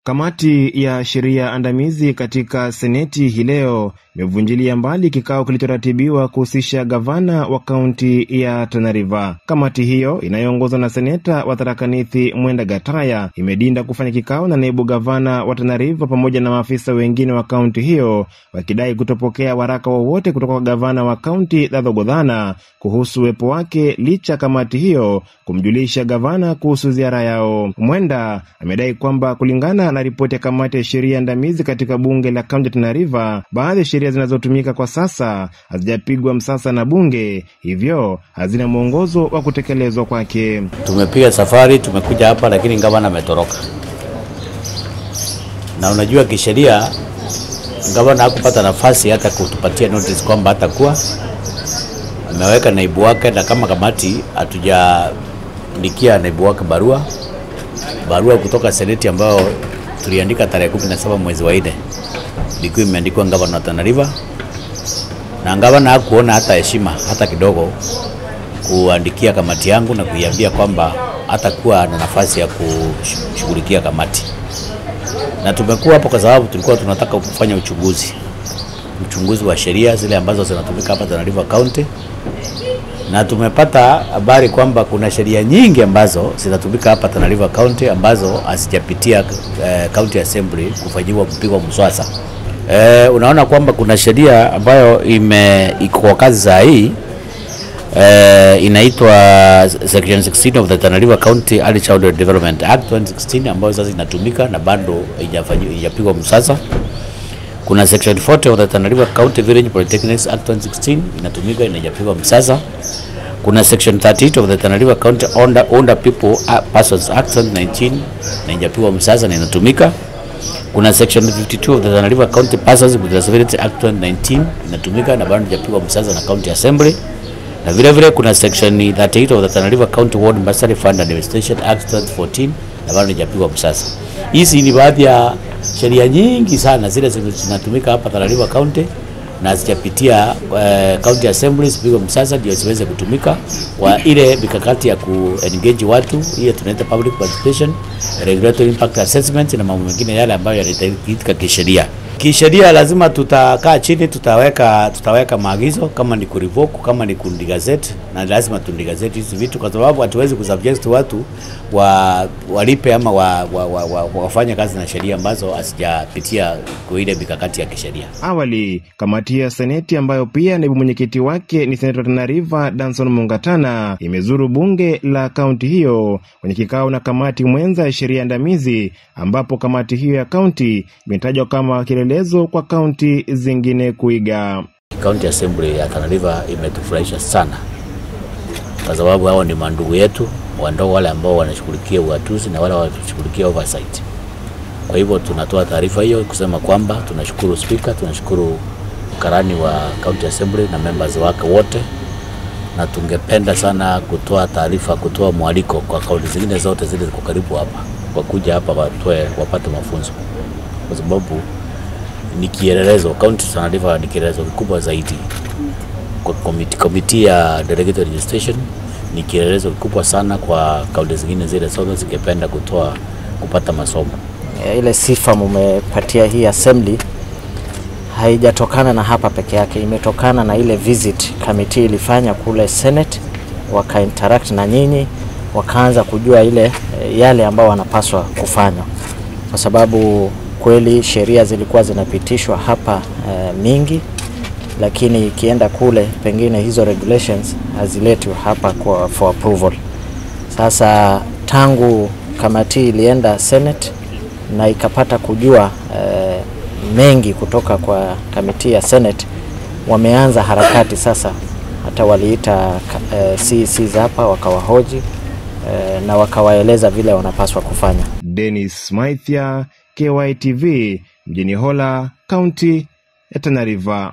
Kamati ya sheria andamizi katika seneti hii leo imevunjilia mbali kikao kilichoratibiwa kuhusisha gavana wa kaunti ya Tana River. Kamati hiyo inayoongozwa na seneta wa Tharaka Nithi Mwenda Gataya imedinda kufanya kikao na naibu gavana wa Tana River pamoja na maafisa wengine wa kaunti hiyo, wakidai kutopokea waraka wowote kutoka kwa gavana wa kaunti Dadho Godhana kuhusu uwepo wake, licha kamati hiyo kumjulisha gavana kuhusu ziara yao. Mwenda amedai kwamba kulingana na ripoti ya kamati ya sheria andamizi katika bunge la kaunti ya Tana River, baadhi ya sheria zinazotumika kwa sasa hazijapigwa msasa na bunge, hivyo hazina mwongozo wa kutekelezwa kwake. Tumepiga safari, tumekuja hapa, lakini gavana ametoroka. Na unajua kisheria gavana hakupata nafasi hata kutupatia notice kwamba hatakuwa. Ameweka naibu wake, na kama kamati hatujaandikia naibu wake barua kutoka seneti ambayo tuliandika tarehe 17 mwezi wa 4. Ilikuwa imeandikwa gavana wa Tana River, na gavana hakuona hata heshima hata kidogo kuandikia kamati yangu na kuiambia kwamba hatakuwa na nafasi ya kushughulikia kamati. Na tumekuwa hapo kwa sababu tulikuwa tunataka kufanya uchunguzi wa sheria zile ambazo zinatumika hapa Tana River County, na tumepata habari kwamba kuna sheria nyingi ambazo zinatumika hapa Tana River County ambazo asijapitia County Assembly kufanyiwa kupigwa mswasa. Unaona kwamba kuna sheria ambayo iko kwa kazi saa hii, inaitwa Section 16 of the Tana River County Early Childhood Development Act 2016 ambayo sasa inatumika na bado haijapigwa msasa. Kuna Section 40 of the Tana River County Village Polytechnics Act 2016 inatumika na haijapigwa msasa. Kuna Section 38 of the Tana River County Older People Persons Act 2019 na haijapigwa msasa na inatumika. Kuna Section 52 of the Tana River County Persons with Disability Act 2019 inatumika na bado haijapigwa msasa na County Assembly. Na vile kuna Section 38 of the Tana River County Ward Bursary Fund Administration Act 2014 na bado haijapigwa msasa. Hizi ni baadhi ya sheria nyingi sana zile zinatumika hapa Tana River County na hazijapitia County Assemblies pigwa msasa ndio ziweze kutumika kwa ile mikakati ya ku-engage watu, hiyo tunaita public participation, regulatory impact assessment na mambo mengine yale ambayo yanahitajika kisheria. Kisheria lazima tutakaa chini, tutaweka maagizo kama ni kurevoke, kama ni kundigazette, na lazima tundigazette hizi vitu kwa sababu hatuwezi kusubject watu walipe ama wafanye kazi na sheria ambazo asijapitia kwa ile mikakati ya kisheria. Awali, kamati ya seneti ambayo pia naibu mwenyekiti wake ni seneta wa Tana River Danson Mungatana imezuru bunge la kaunti hiyo kwenye kikao na kamati mwenza ya sheria andamizi, ambapo kamati hiyo ya kaunti imetajwa kama kielelezo kwa kaunti zingine kuiga. County Assembly ya Tana River imetufurahisha sana kwa sababu hao ni mandugu yetu wandogo, wale ambao wanashughulikia ugatuzi na wale wanashughulikia oversight. Kwa hivyo tunatoa taarifa hiyo kusema kwamba tunashukuru speaker, tunashukuru karani wa County Assembly na members wake wote, na tungependa sana kutoa taarifa, kutoa mwaliko kwa kaunti zingine zote zile ziko karibu hapa kwa kuja hapa wapate mafunzo, kwa sababu ni kielelezo. County Tana River ni kielelezo kikubwa zaidi. Kwa committee ya delegated registration ni kielelezo kikubwa sana kwa kaunti zingine zile zote zingependa kupata masomo. Ile sifa mumepatia hii assembly haijatokana na hapa peke yake, imetokana na ile visit committee ilifanya kule Senate, waka-interact na nyinyi, wakaanza kujua yale ambao wanapaswa kufanya, kwa sababu kweli sheria zilikuwa zinapitishwa hapa mingi, lakini ikienda kule pengine hizo regulations haziletwi hapa for approval. Sasa tangu kamati ilienda Senate na ikapata kujua mengi kutoka kwa kamati ya Senate, wameanza harakati sasa. Hata waliita CECs hapa wakawahoji na wakawaeleza vile wanapaswa kufanya. Dennis Maithia, KYTV, mjini Hola, County ya Tana River.